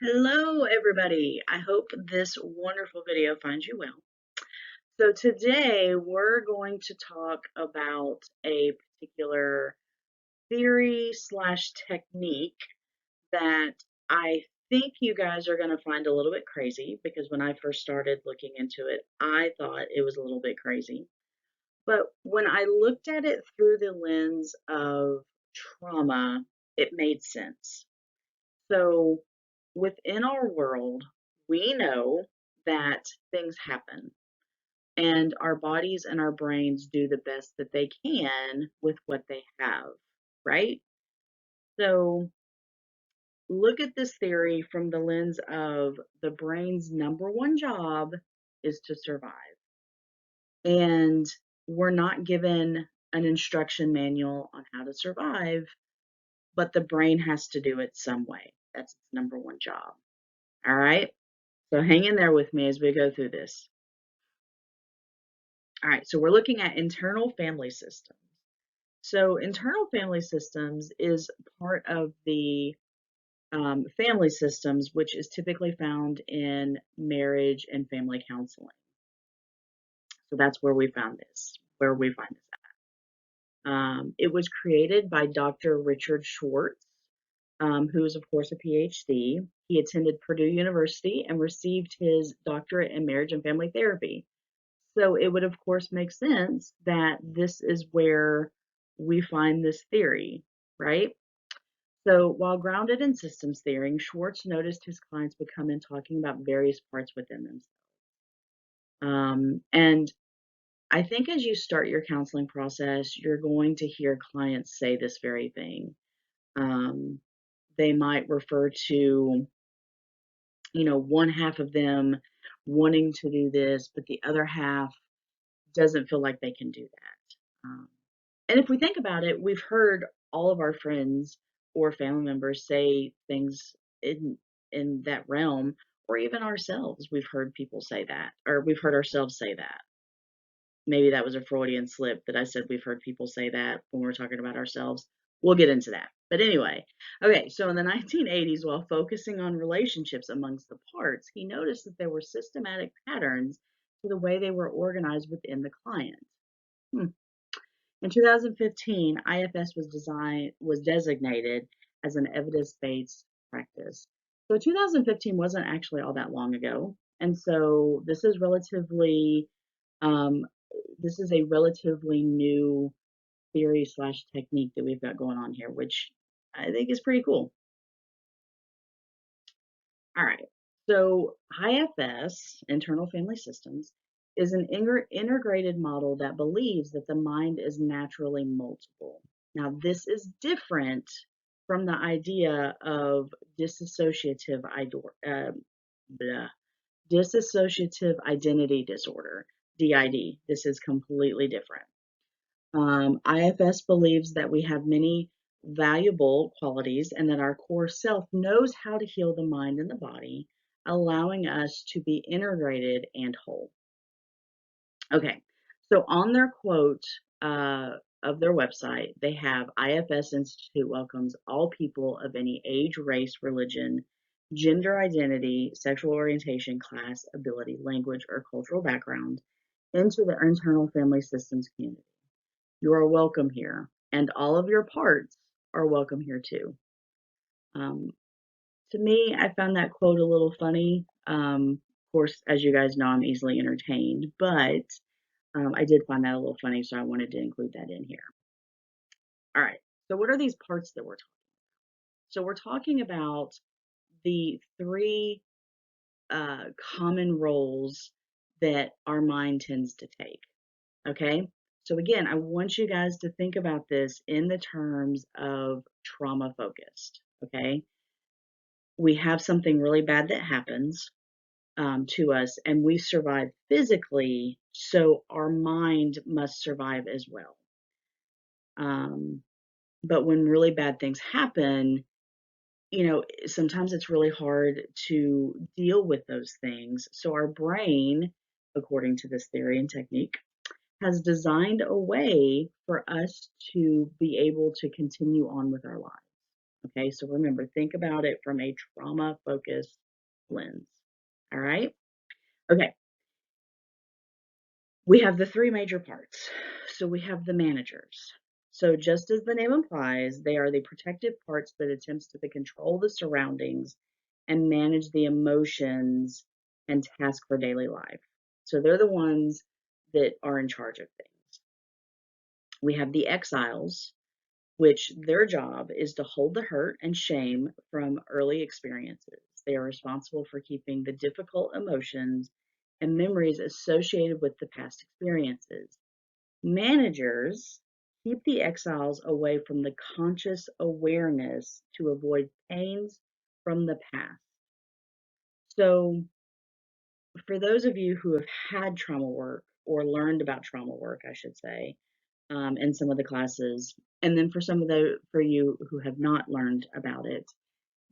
Hello, everybody. I hope this wonderful video finds you well. So today we're going to talk about a particular theory slash technique that I think you guys are going to find a little bit crazy because when I first started looking into it, I thought it was a little bit crazy. But when I looked at it through the lens of trauma, it made sense. So within our world, we know that things happen and our bodies and our brains do the best that they can with what they have, right? So look at this theory from the lens of the brain's number one job is to survive. And we're not given an instruction manual on how to survive, but the brain has to do it some way. That's its number one job. All right. So hang in there with me as we go through this. All right, so we're looking at internal family systems. So internal family systems is part of the family systems, which is typically found in marriage and family counseling. So that's where we found this, where we find this at. It was created by Dr. Richard Schwartz, who is, of course, a PhD. He attended Purdue University and received his doctorate in marriage and family therapy. So it would, of course, make sense that this is where we find this theory, right? So while grounded in systems theory, Schwartz noticed his clients would come in talking about various parts within themselves. And I think as you start your counseling process, you're going to hear clients say this very thing. Um, they might refer to, one half of them wanting to do this, but the other half doesn't feel like they can do that. And if we think about it, we've heard all of our friends or family members say things in that realm, or even ourselves. We've heard people say that, or we've heard ourselves say that. Maybe that was a Freudian slip that I said we've heard people say that when we're talking about ourselves. We'll get into that. But anyway, okay, so in the 1980s, while focusing on relationships amongst the parts, he noticed that there were systematic patterns to the way they were organized within the client. Hmm. In 2015, IFS was designated as an evidence-based practice. So 2015 wasn't actually all that long ago, and so um, this is a relatively new theory slash technique that we've got going on here, which I think is pretty cool. All right. So IFS, Internal Family Systems, is an integrated model that believes that the mind is naturally multiple. Now, this is different from the idea of dissociative, blah, dissociative identity disorder, DID. This is completely different. IFS believes that we have many valuable qualities and that our core self knows how to heal the mind and the body, allowing us to be integrated and whole. Okay, so on their quote of their website, they have IFS Institute welcomes all people of any age, race, religion, gender identity, sexual orientation, class, ability, language, or cultural background into the internal family systems community. You are welcome here, and all of your parts are welcome here too. Um, to me, I found that quote a little funny. Of course, as you guys know, I'm easily entertained, but I did find that a little funny, so I wanted to include that in here. All right, so what are these parts that we're talking about? So we're talking about the three common roles that our mind tends to take. Okay. So again, I want you guys to think about this in the terms of trauma focused. Okay. We have something really bad that happens to us and we survive physically. So our mind must survive as well. Um, but when really bad things happen, sometimes it's really hard to deal with those things. So our brain, according to this theory and technique, has designed a way for us to be able to continue on with our lives. Okay, so remember, think about it from a trauma-focused lens. All right? Okay, we have the three major parts. So we have the managers. So just as the name implies, they are the protective parts that attempts to control the surroundings and manage the emotions and task for daily life. So they're the ones that are in charge of things. We have the exiles, which their job is to hold the hurt and shame from early experiences. They are responsible for keeping the difficult emotions and memories associated with the past experiences. Managers keep the exiles away from the conscious awareness to avoid pains from the past. So, for those of you who have had trauma work or learned about trauma work, I should say, in some of the classes, and then for you who have not learned about it,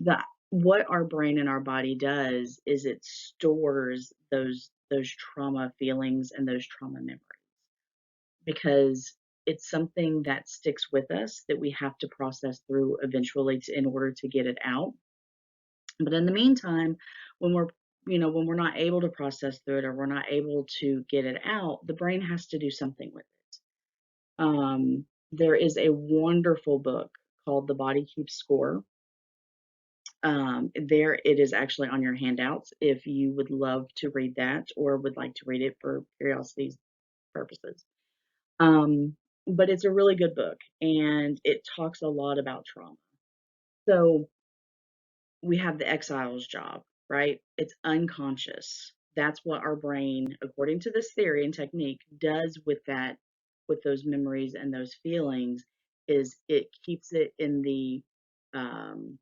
the what our brain and our body does is it stores those trauma feelings and those trauma memories because it's something that sticks with us that we have to process through eventually in order to get it out. But in the meantime, when we're when we're not able to process through it or we're not able to get it out, the brain has to do something with it. There is a wonderful book called The Body Keeps Score. There it is actually on your handouts if you would love to read that or would like to read it for curiosity's purposes. Um, but it's a really good book and it talks a lot about trauma. So we have the exile's job, right? It's unconscious. That's what our brain, according to this theory and technique, does with with those memories and those feelings, is it keeps it in um,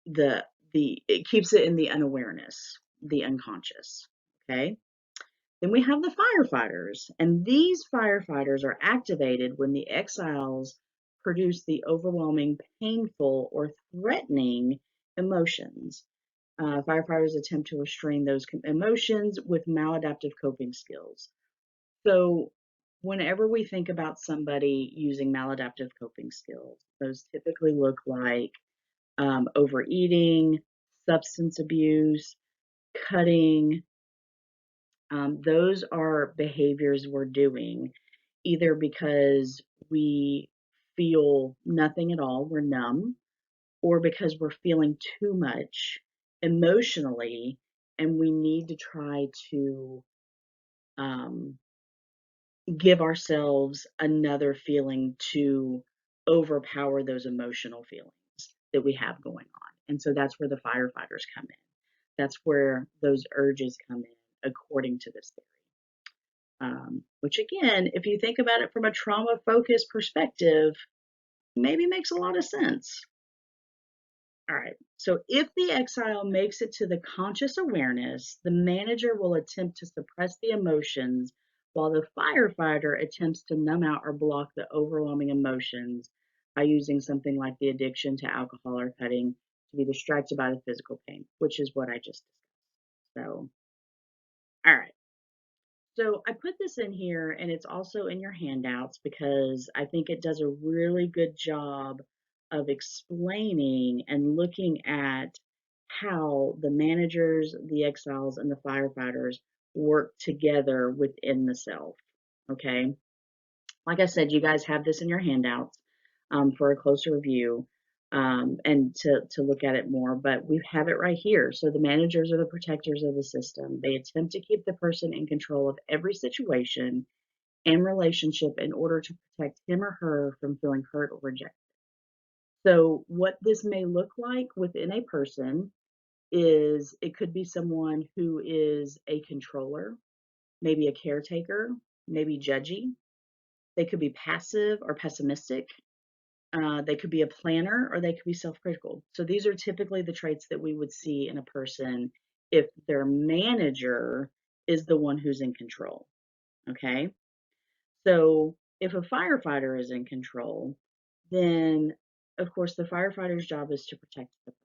the it keeps it in the unawareness, the unconscious. Okay. Then we have the firefighters, and these firefighters are activated when the exiles produce the overwhelming, painful, or threatening emotions. Firefighters attempt to restrain those emotions with maladaptive coping skills. So, whenever we think about somebody using maladaptive coping skills, those typically look like overeating, substance abuse, cutting. Those are behaviors we're doing either because we feel nothing at all, we're numb, or because we're feeling too much emotionally and we need to try to um, give ourselves another feeling to overpower those emotional feelings that we have going on. And so that's where the firefighters come in. That's where those urges come in, according to this theory. Which, again, if you think about it from a trauma focused perspective, maybe makes a lot of sense. All right. So if the exile makes it to the conscious awareness, the manager will attempt to suppress the emotions while the firefighter attempts to numb out or block the overwhelming emotions by using something like the addiction to alcohol or cutting to be distracted by the physical pain, which is what I just discussed. So, all right. So I put this in here and it's also in your handouts because I think it does a really good job of explaining and looking at how the managers, the exiles, and the firefighters work together within the self. Okay. Like I said, you guys have this in your handouts for a closer review and to look at it more, but we have it right here. So the managers are the protectors of the system. They attempt to keep the person in control of every situation and relationship in order to protect him or her from feeling hurt or rejected. So what this may look like within a person is it could be someone who is a controller, maybe a caretaker, maybe judgy. They could be passive or pessimistic. They could be a planner or they could be self-critical. So these are typically the traits that we would see in a person if their manager is the one who's in control. Okay. So if a firefighter is in control, then of course the firefighter's job is to protect the person.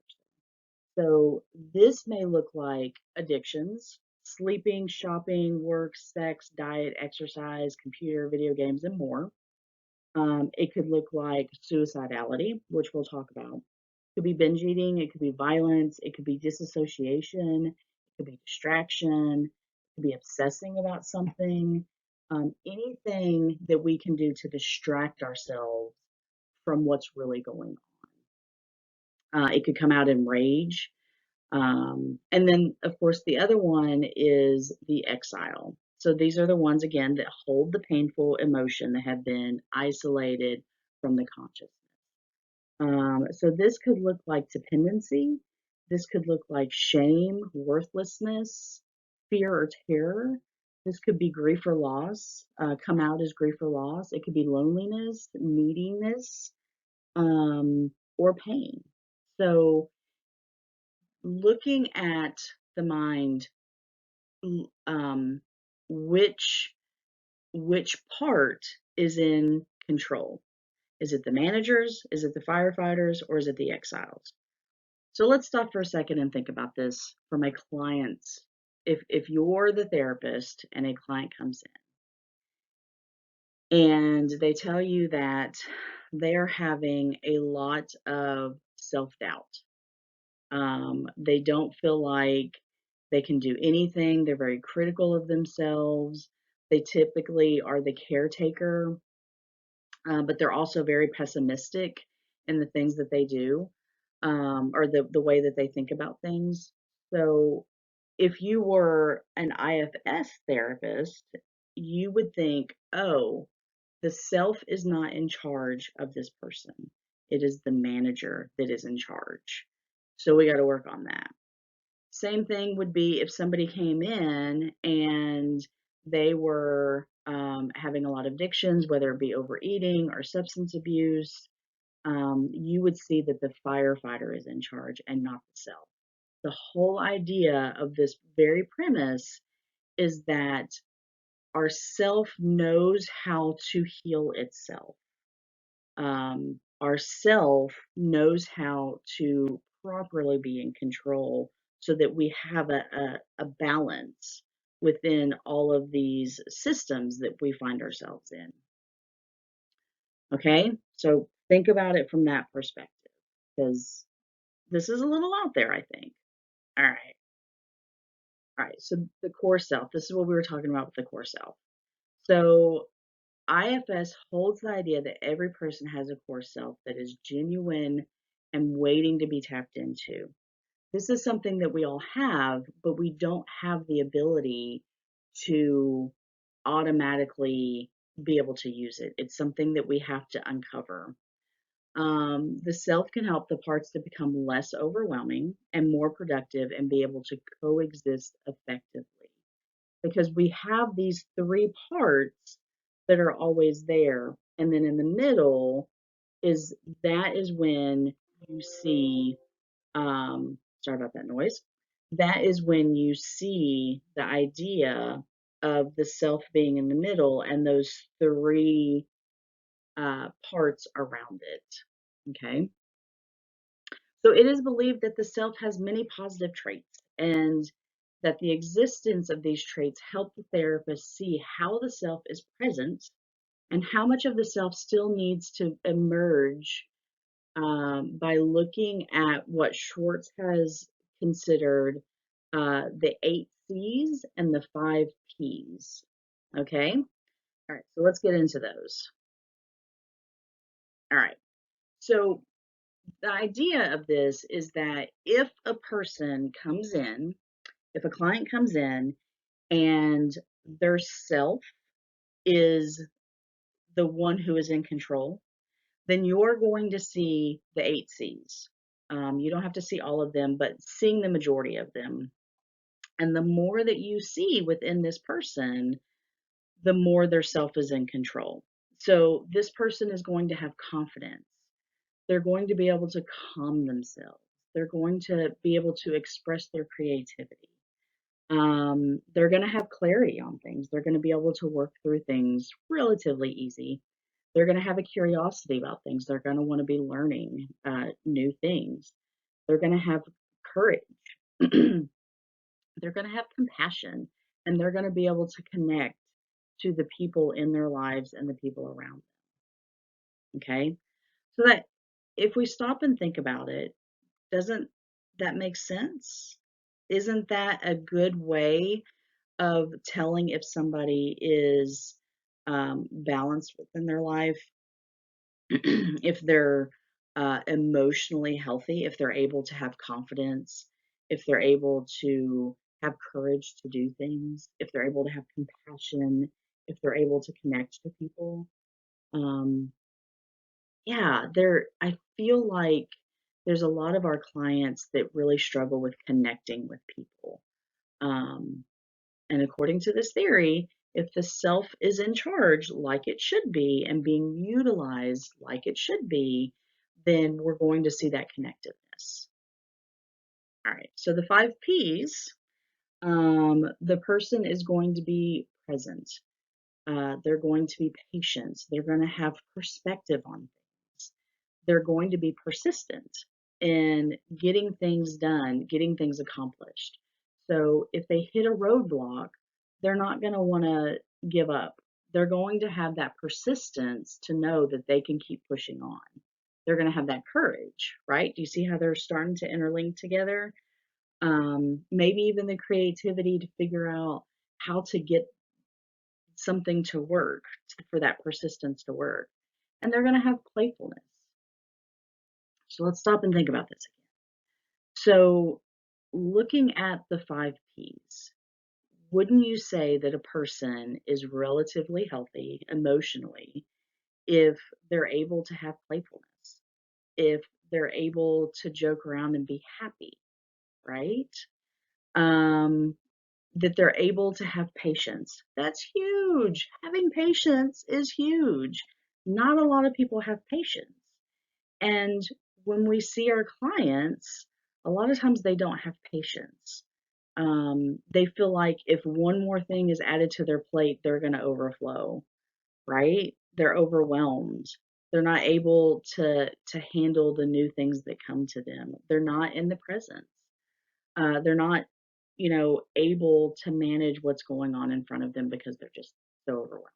So this may look like addictions, sleeping, shopping, work, sex, diet, exercise, computer, video games, and more. It could look like suicidality, which we'll talk about. Could be binge eating, it could be violence, it could be disassociation, it could be distraction, it could be obsessing about something, anything that we can do to distract ourselves from what's really going on. It could come out in rage. And then, of course, the other one is the exile. So these are the ones, again, that hold the painful emotion that have been isolated from the consciousness. So this could look like dependency. This could look like shame, worthlessness, fear or terror. This could be grief or loss, come out as grief or loss. It could be loneliness, neediness, or pain. So looking at the mind, um, which part is in control? Is it the managers? Is it the firefighters? Or is it the exiles? So let's stop for a second and think about this for my clients. If you're the therapist and a client comes in and they tell you that they're having a lot of self-doubt, they don't feel like they can do anything, they're very critical of themselves, they typically are the caretaker, but they're also very pessimistic in the things that they do, or the way that they think about things. So if you were an IFS therapist, you would think, oh, the self is not in charge of this person. It is the manager that is in charge. So we got to work on that. Same thing would be if somebody came in and they were having a lot of addictions, whether it be overeating or substance abuse, you would see that the firefighter is in charge and not the self. The whole idea of this very premise is that our self knows how to heal itself. Our self knows how to properly be in control so that we have a balance within all of these systems that we find ourselves in. Okay, so think about it from that perspective because this is a little out there, I think. All right. All right. So the core self, this is what we were talking about with the core self. So IFS holds the idea that every person has a core self that is genuine and waiting to be tapped into. This is something that we all have, but we don't have the ability to automatically be able to use it. It's something that we have to uncover. The self can help the parts to become less overwhelming and more productive and be able to coexist effectively because we have these three parts that are always there. And then in the middle is that is when you see, sorry about that noise. That is when you see the idea of the self being in the middle and those three parts around it. Okay. So it is believed that the self has many positive traits and that the existence of these traits help the therapist see how the self is present and how much of the self still needs to emerge by looking at what Schwartz has considered the 8 C's and the 5 P's. Okay? All right, so let's get into those. All right, so the idea of this is that if a person comes in, if a client comes in and their self is the one who is in control, then you're going to see the 8 C's. You don't have to see all of them, but seeing the majority of them. And the more that you see within this person, the more their self is in control. So this person is going to have confidence. They're going to be able to calm themselves. They're going to be able to express their creativity. They're going to have clarity on things. They're going to be able to work through things relatively easy. They're going to have a curiosity about things. They're going to want to be learning new things. They're going to have courage. They're going to have compassion, and they're going to be able to connect to the people in their lives and the people around them. Okay, so that if we stop and think about it, Doesn't that make sense? Isn't that a good way of telling if somebody is balanced within their life, if they're emotionally healthy, if they're able to have confidence, if they're able to have courage to do things, if they're able to have compassion, if they're able to connect to people? Um, yeah, I feel like there's a lot of our clients that really struggle with connecting with people. Um, and according to this theory, if the self is in charge like it should be and being utilized like it should be, then we're going to see that connectiveness. All right, so the 5 Ps, the person is going to be present. They're going to be patient. They're going to have perspective on things. They're going to be persistent in getting things done, getting things accomplished. So if they hit a roadblock, they're not going to want to give up. They're going to have that persistence to know that they can keep pushing on. They're going to have that courage, right? Do you see how they're starting to interlink together? Maybe even the creativity to figure out how to get something to work, for that persistence to work. And they're going to have playfulness. So let's stop and think about this again. So, looking at the 5 Ps, wouldn't you say that a person is relatively healthy emotionally if they're able to have playfulness, if they're able to joke around and be happy, right? Um, that they're able to have patience. That's huge. Having patience is huge. Not a lot of people have patience. And when we see our clients, a lot of times they don't have patience. They feel like if one more thing is added to their plate, they're going to overflow, right? They're overwhelmed. They're not able to handle the new things that come to them. They're not in the present. They're not, able to manage what's going on in front of them because they're just so overwhelmed.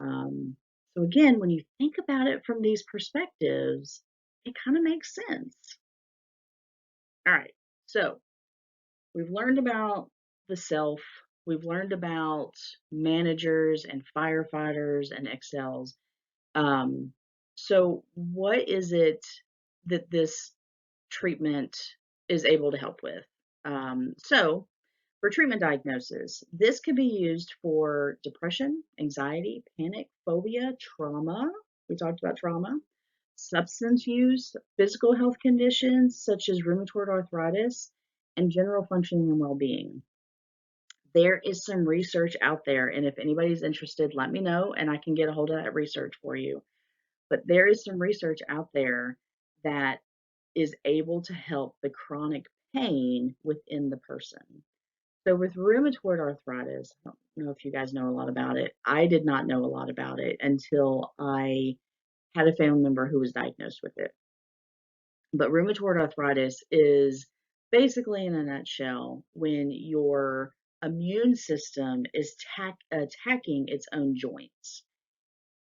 Um, so again, when you think about it from these perspectives, it kind of makes sense. All right, so we've learned about the self. We've learned about managers and firefighters and Excels. Um, so what is it that this treatment is able to help with? So for treatment diagnosis, this could be used for depression, anxiety, panic, phobia, trauma. We talked about trauma, substance use, physical health conditions such as rheumatoid arthritis, and general functioning and well-being. There is some research out there, and if anybody's interested, let me know and I can get a hold of that research for you. But there is some research out there that is able to help the chronic pain within the person. So with rheumatoid arthritis, I don't know if you guys know a lot about it. I did not know a lot about it until I had a family member who was diagnosed with it. But rheumatoid arthritis is basically, in a nutshell, when your immune system is attacking its own joints.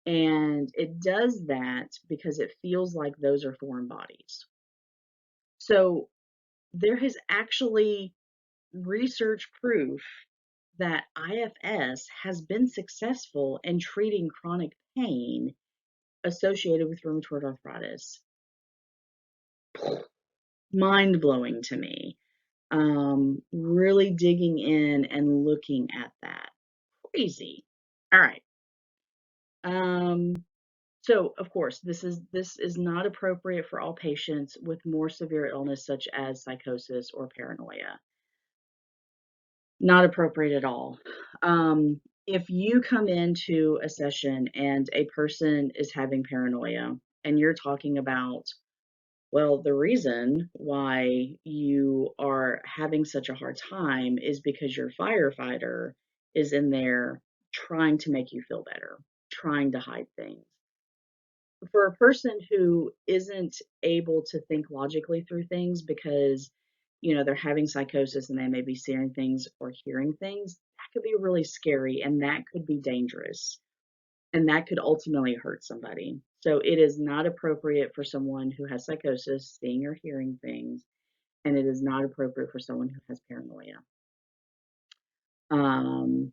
And it does that because it feels like those are foreign bodies. So there has actually research proof that IFS has been successful in treating chronic pain associated with rheumatoid arthritis. Mind blowing to me. Really digging in and looking at that. Crazy. All right. Um, so of course, this is not appropriate for all patients with more severe illness such as psychosis or paranoia. Not appropriate at all. If you come into a session and a person is having paranoia and you're talking about, well, the reason why you are having such a hard time is because your firefighter is in there trying to make you feel better, trying to hide things. For a person who isn't able to think logically through things because, they're having psychosis and they may be seeing things or hearing things, that could be really scary and that could be dangerous and that could ultimately hurt somebody. So it is not appropriate for someone who has psychosis, seeing or hearing things, and it is not appropriate for someone who has paranoia. Um,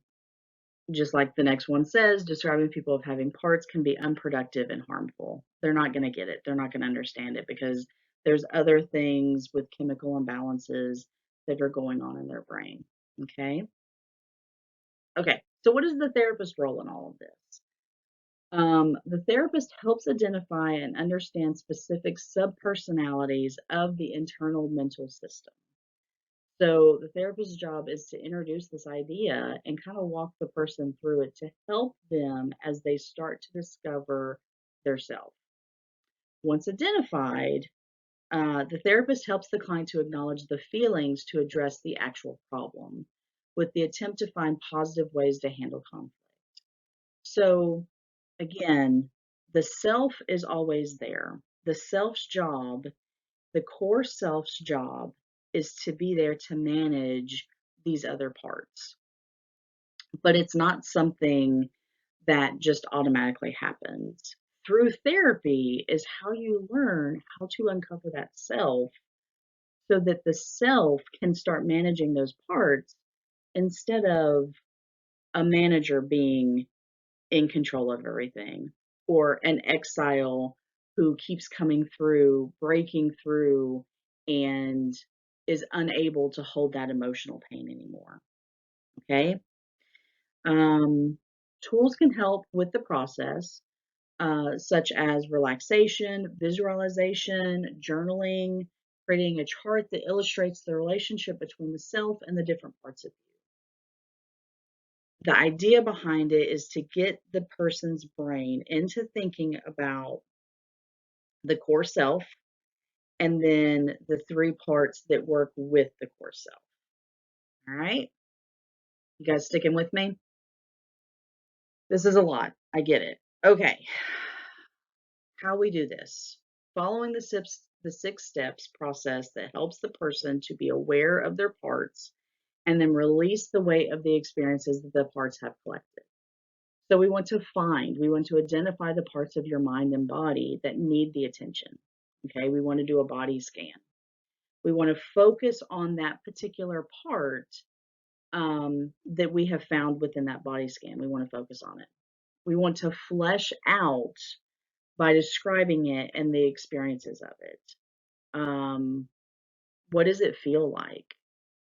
just like the next one says, describing people of having parts can be unproductive and harmful. They're not going to get it. They're not going to understand it because there's other things with chemical imbalances that are going on in their brain. Okay. Okay. So, what is the therapist role in all of this? The therapist helps identify and understand specific subpersonalities of the internal mental system. So the therapist's job is to introduce this idea and kind of walk the person through it to help them as they start to discover their self. Once identified, the therapist helps the client to acknowledge the feelings to address the actual problem with the attempt to find positive ways to handle conflict. So again, the self is always there. The self's job, the core self's job, is to be there to manage these other parts. But it's not something that just automatically happens. Through therapy is how you learn how to uncover that self so that the self can start managing those parts instead of a manager being in control of everything, or an exile who keeps coming through, breaking through, and is unable to hold that emotional pain anymore. Okay. Um, Tools can help with the process, such as relaxation, visualization, journaling, creating a chart that illustrates the relationship between the self and the different parts of you. The idea behind it is to get the person's brain into thinking about the core self and then the three parts that work with the core self. All right. You guys sticking with me? This is a lot. I get it. Okay. How we do this. Following the 6 steps process that helps the person to be aware of their parts and then release the weight of the experiences that the parts have collected. So we want to identify the parts of your mind and body that need the attention. Okay, we want to do a body scan. We want to focus on that particular part that we have found within that body scan. We want to focus on it. We want to flesh out by describing it and the experiences of it. Um, what does it feel like?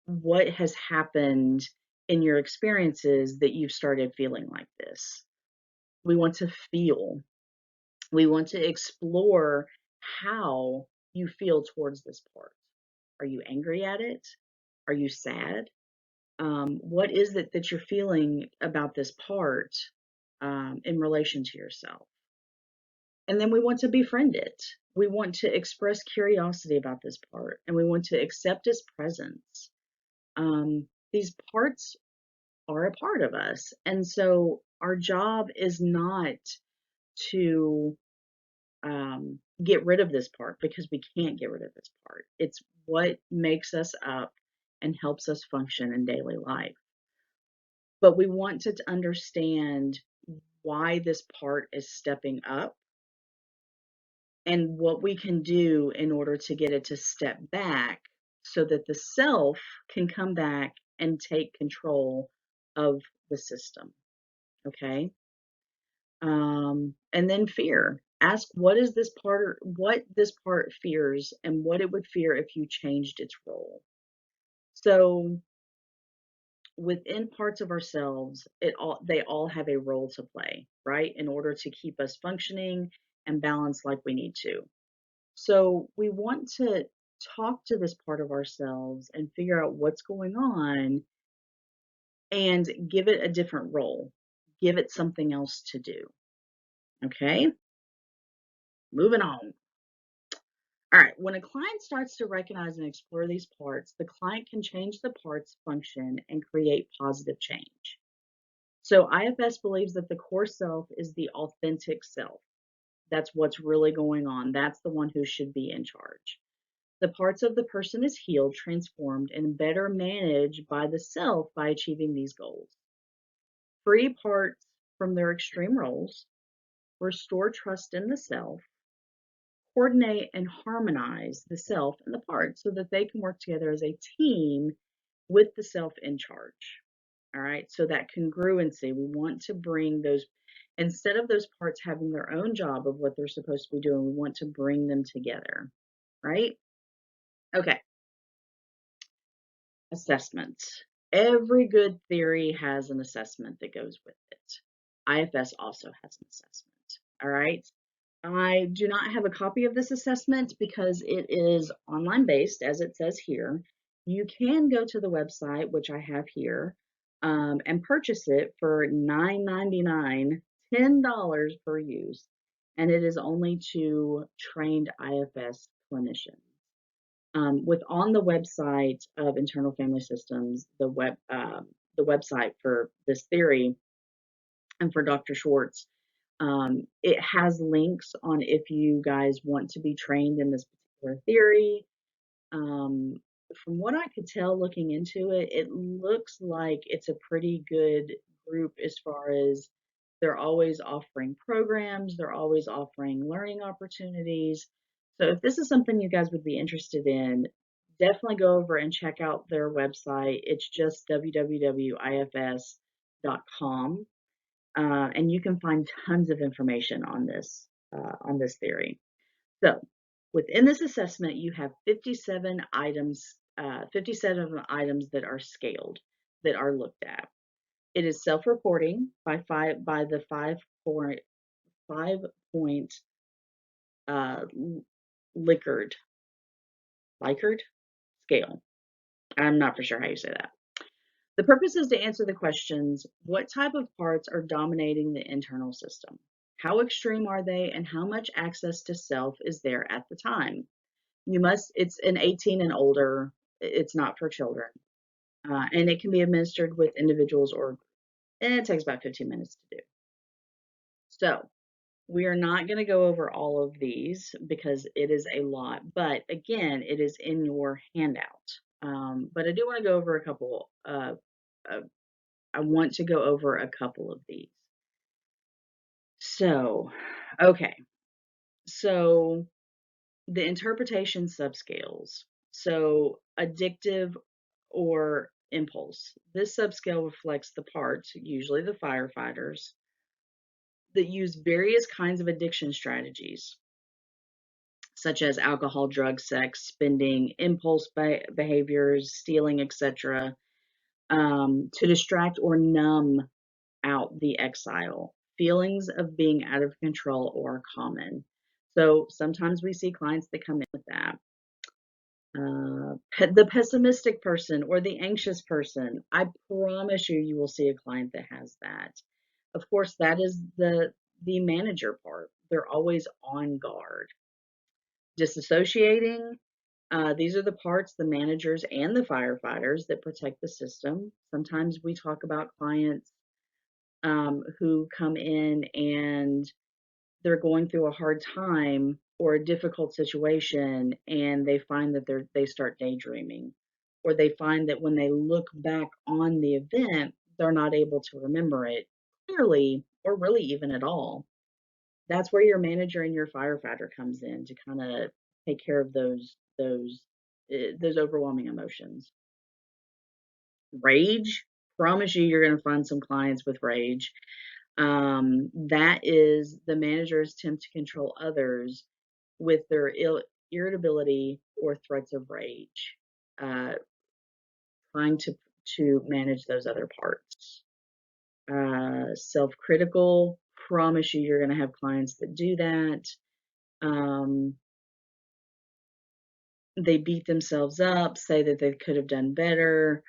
What has happened in your experiences that you've started feeling like this? We want to feel. We want to explore how you feel towards this part. Are you angry at it? Are you sad? What is it that you're feeling about this part in relation to yourself? And then we want to befriend it. We want to express curiosity about this part and we want to accept its presence. These parts are a part of us. And so our job is not to get rid of this part because we can't get rid of this part. It's what makes us up and helps us function in daily life. But we want to understand why this part is stepping up and what we can do in order to get it to step back so that the self can come back and take control of the system. Okay. And then fear. Ask what this part fears and what it would fear if you changed its role. So within parts of ourselves, they all have a role to play, right? In order to keep us functioning and balanced like we need to. So we want to talk to this part of ourselves and figure out what's going on and give it a different role. Give it something else to do. Okay? Moving on. All right, when a client starts to recognize and explore these parts, the client can change the parts function and create positive change. So IFS believes that the core self is the authentic self. That's what's really going on. That's the one who should be in charge. The parts of the person is healed, transformed, and better managed by the self by achieving these goals. Free parts from their extreme roles, restore trust in the self, coordinate and harmonize the self and the parts so that they can work together as a team with the self in charge. All right, so that congruency, we want to bring those, instead of those parts having their own job of what they're supposed to be doing, we want to bring them together, right? Okay, assessments. Every good theory has an assessment that goes with it. IFS also has an assessment. All right. I do not have a copy of this assessment because it is online based, as it says here. You can go to the website, which I have here, and purchase it for $9.99, $10 per use, and it is only to trained IFS clinicians. With on the website of Internal Family Systems, the website for this theory and for Dr. Schwartz, it has links on if you guys want to be trained in this particular theory. Um, from what I could tell looking into it, it looks like it's a pretty good group as far as they're always offering programs, they're always offering learning opportunities. So if this is something you guys would be interested in, definitely go over and check out their website. It's just www.ifs.com, and you can find tons of information on this theory. So within this assessment, you have 57 items, 57 items that are scaled, that are looked at. It is self-reporting by the 5 point uh, Likert Likert scale. I'm not for sure how you say that. The purpose is to answer the questions: what type of parts are dominating the internal system? How extreme are they, and how much access to self is there at the time? It's an 18 and older, it's not for children. And it can be administered with individuals and it takes about 15 minutes to do. So we are not going to go over all of these because it is a lot, but again, it is in your handout. But I do want to go over a couple, I want to go over a couple of these. So, okay. So the interpretation subscales. So addictive or impulse. This subscale reflects the parts, usually the firefighters, that use various kinds of addiction strategies, such as alcohol, drugs, sex, spending, impulse behaviors, stealing, etc., to distract or numb out the exile. Feelings of being out of control are common. So sometimes we see clients that come in with that. The pessimistic person or the anxious person, I promise you, you will see a client that has that. Of course, that is the manager part. They're always on guard. Disassociating, these are the parts, the managers and the firefighters, that protect the system. Sometimes we talk about clients who come in and they're going through a hard time or a difficult situation, and they find that they start daydreaming, or they find that when they look back on the event, they're not able to remember it clearly or really even at all. That's where your manager and your firefighter comes in to kind of take care of those overwhelming emotions. Rage, promise you, you're going to find some clients with rage. That is the manager's attempt to control others with their irritability or threats of rage, uh, trying to manage those other parts. Self-critical, promise you, you're going to have clients that do that. They beat themselves up, say that they could have done better.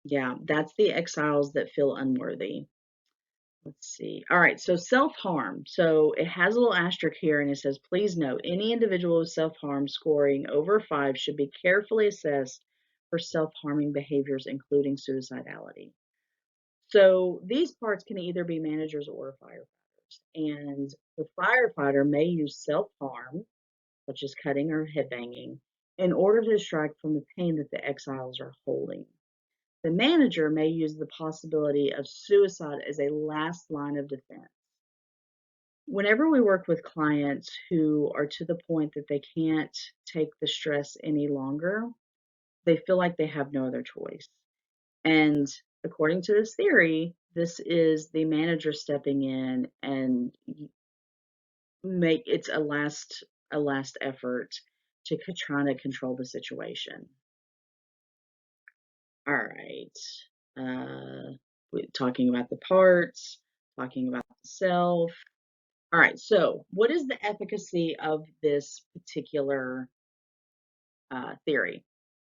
Yeah, that's the exiles that feel unworthy. Let's see. All right, so self-harm. So it has a little asterisk here and it says, please note, any individual with self-harm scoring over 5 should be carefully assessed for self-harming behaviors, including suicidality. So these parts can either be managers or firefighters. And the firefighter may use self-harm, such as cutting or headbanging, in order to distract from the pain that the exiles are holding. The manager may use the possibility of suicide as a last line of defense. Whenever we work with clients who are to the point that they can't take the stress any longer, they feel like they have no other choice. And according to this theory, this is the manager stepping in and make it's a last effort to trying to control the situation. All right. Talking about the parts, talking about the self. All right. So, what is the efficacy of this particular theory?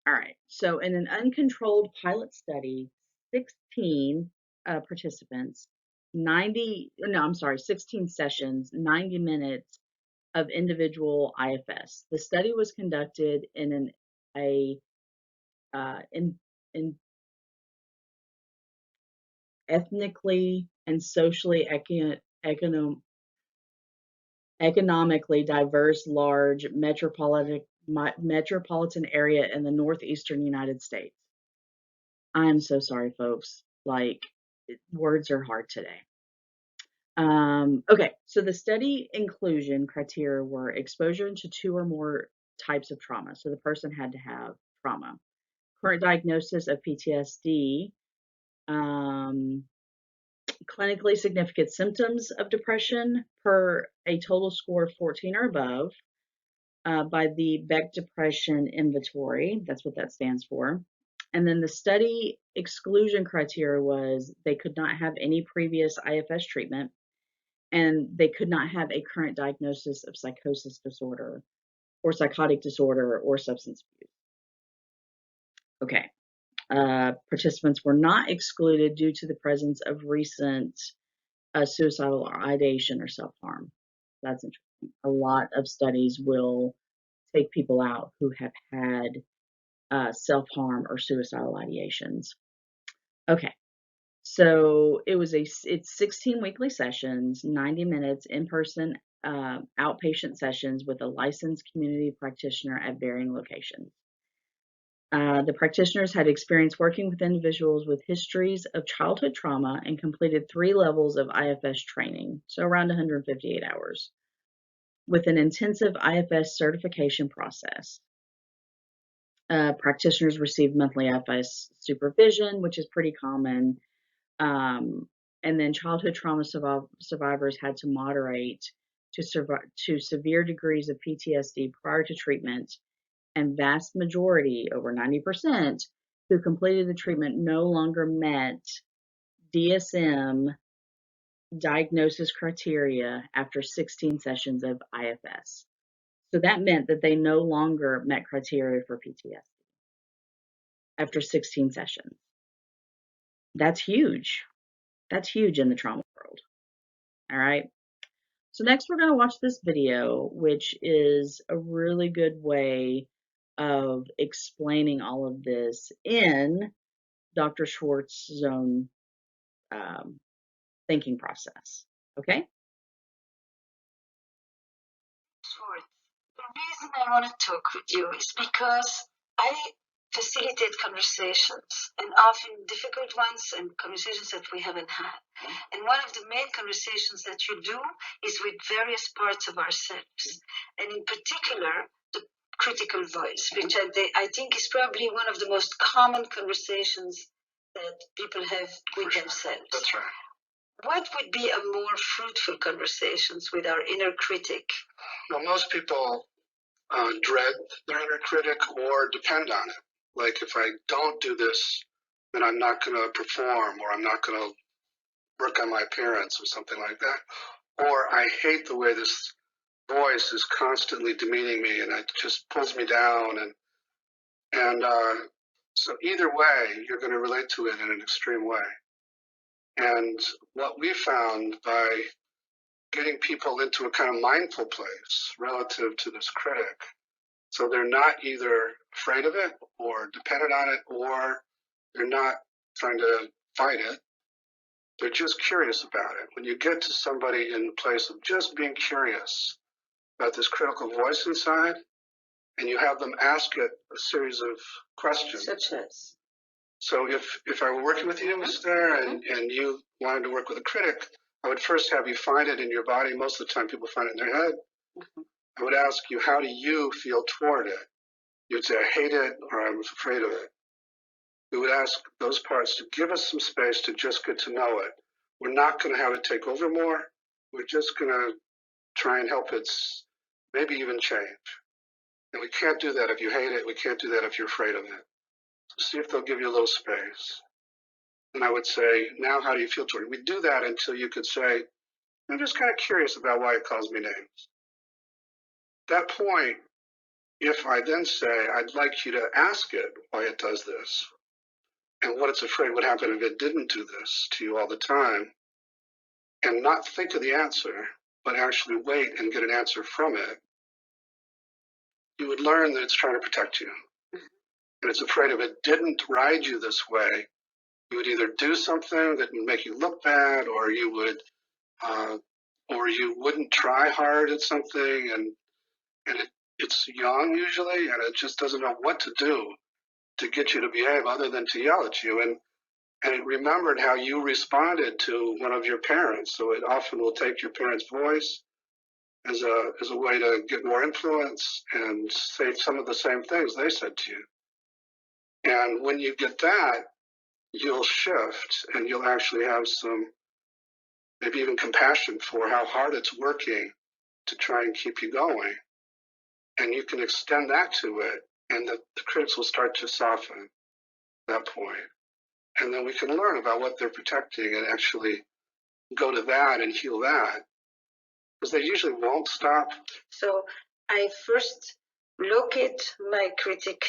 All right. So, in an uncontrolled pilot study, 16 participants, 16 sessions, 90 minutes of individual IFS. The study was conducted in a in ethnically and socially economically diverse, large metropolitan area in the northeastern United States. I'm so sorry, folks. Like, words are hard today. Okay, so the study inclusion criteria were exposure to 2 or more types of trauma. So the person had to have trauma. Current diagnosis of PTSD, clinically significant symptoms of depression per a total score of 14 or above by the Beck Depression Inventory. That's what that stands for. And then the study exclusion criteria was they could not have any previous IFS treatment and they could not have a current diagnosis of psychosis disorder or psychotic disorder or substance abuse. Okay. Participants were not excluded due to the presence of recent suicidal ideation or self-harm. That's interesting. A lot of studies will take people out who have had self-harm or suicidal ideations. Okay, so it's 16 weekly sessions, 90 minutes in-person outpatient sessions with a licensed community practitioner at varying locations. The practitioners had experience working with individuals with histories of childhood trauma and completed 3 levels of IFS training, so around 158 hours, with an intensive IFS certification process. Practitioners received monthly IFS supervision, which is pretty common. And then childhood trauma survivors had to moderate to severe degrees of PTSD prior to treatment, and vast majority, over 90%, who completed the treatment no longer met DSM diagnosis criteria after 16 sessions of IFS. So that meant that they no longer met criteria for PTSD after 16 sessions. That's huge. That's huge in the trauma world. All right. So next we're going to watch this video, which is a really good way of explaining all of this in Dr. Schwartz's own thinking process. Okay? Schwartz. The reason I want to talk with you is because I facilitate conversations, and often difficult ones, and conversations that we haven't had. And one of the main conversations that you do is with various parts of ourselves, and in particular, the critical voice, which I think is probably one of the most common conversations that people have with themselves. That's right. What would be a more fruitful conversations with our inner critic? Well, most people dread their inner critic or depend on it. Like, if I don't do this, then I'm not going to perform, or I'm not going to work on my appearance, or something like that. Or I hate the way this voice is constantly demeaning me, and it just pulls me down. And so either way, you're going to relate to it in an extreme way. And what we found by getting people into a kind of mindful place relative to this critic, so they're not either afraid of it or dependent on it, or they're not trying to fight it. They're just curious about it. When you get to somebody in the place of just being curious about this critical voice inside, and you have them ask it a series of questions. Such as? So if I were working with you, Miss Sarah, and you wanted to work with a critic, I would first have you find it in your body. Most of the time people find it in their head. I would ask you, how do you feel toward it? You'd say, I hate it, or I'm afraid of it. We would ask those parts to give us some space to just get to know it. We're not going to have it take over more. We're just going to try and help it maybe even change. And we can't do that if you hate it. We can't do that if you're afraid of it. So see if they'll give you a little space. And I would say, now how do you feel toward it? We do that until you could say, I'm just kind of curious about why it calls me names. At that point, if I then say, I'd like you to ask it why it does this, and what it's afraid would happen if it didn't do this to you all the time, and not think of the answer, but actually wait and get an answer from it, you would learn that it's trying to protect you. And it's afraid if it didn't ride you this way, you would either do something that would make you look bad, or you wouldn't try hard at something, and it's young usually, and it just doesn't know what to do to get you to behave other than to yell at you. And it remembered how you responded to one of your parents, so it often will take your parents' voice as a way to get more influence and say some of the same things they said to you. And when you get that, you'll shift, and you'll actually have some, maybe even compassion for how hard it's working to try and keep you going. And you can extend that to it, and the critics will start to soften at that point. And then we can learn about what they're protecting and actually go to that and heal that, because they usually won't stop. So I first locate my critic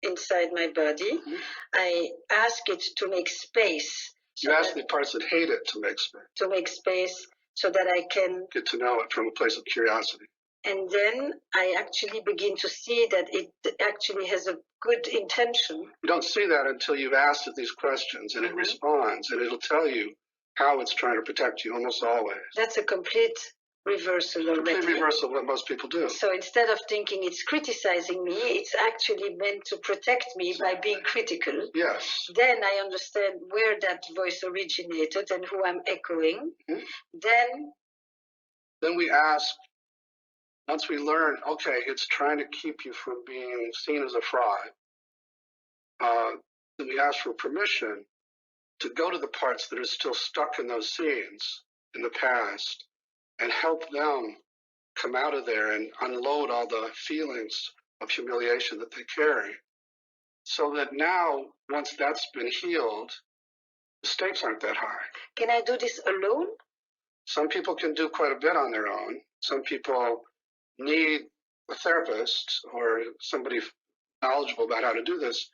inside my body. Mm-hmm. I ask it to make space. You ask the parts that hate it to make space. To make space so that I can get to know it from a place of curiosity. And then I actually begin to see that it actually has a good intention. You don't see that until you've asked it these questions, and it responds, and it'll tell you how it's trying to protect you almost always. That's a complete reversal already. Complete reversal of what most people do. So instead of thinking it's criticizing me, it's actually meant to protect me by being critical. Yes. Then I understand where that voice originated and who I'm echoing. Then we ask, once we learn, okay, it's trying to keep you from being seen as a fraud, then we ask for permission to go to the parts that are still stuck in those scenes in the past and help them come out of there and unload all the feelings of humiliation that they carry. So that now, once that's been healed, the stakes aren't that high. Can I do this alone? Some people can do quite a bit on their own. Some people need a therapist or somebody knowledgeable about how to do this,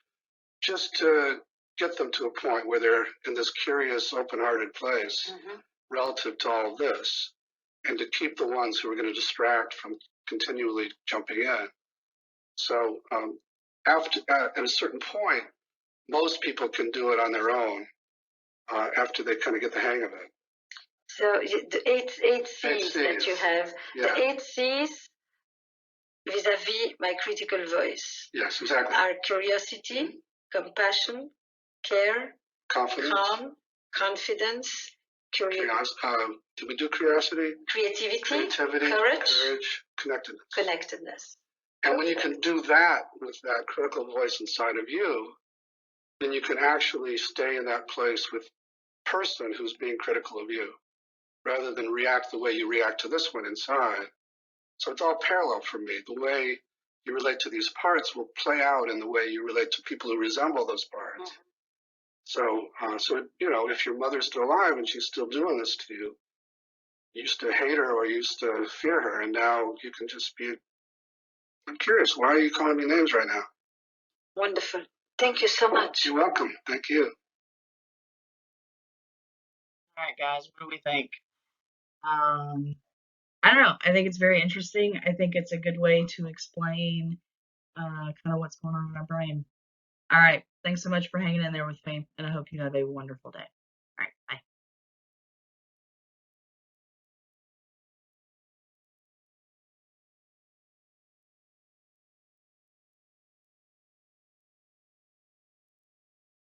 just to get them to a point where they're in this curious, open-hearted place relative to all of this, and to keep the ones who are going to distract from continually jumping in. So at a certain point, most people can do it on their own after they kind of get the hang of it. So the eight C's that you have, the 8 C's vis-a-vis my critical voice. Yes, exactly. Are curiosity, compassion, care, confidence, calm, confidence, do we do curiosity? Creativity, courage, connectedness. And when you can do that with that critical voice inside of you, then you can actually stay in that place with the person who's being critical of you, rather than react the way you react to this one inside. So it's all parallel for me. The way you relate to these parts will play out in the way you relate to people who resemble those parts. So you know, if your mother's still alive and she's still doing this to you, you used to hate her or you used to fear her, and now you can just be, I'm curious, why are you calling me names right now? Wonderful. Thank you so much. You're welcome. Thank you. All right, guys, what do we think? I don't know. I think it's very interesting. I think it's a good way to explain kind of what's going on in our brain. All right. Thanks so much for hanging in there with me, and I hope you have a wonderful day.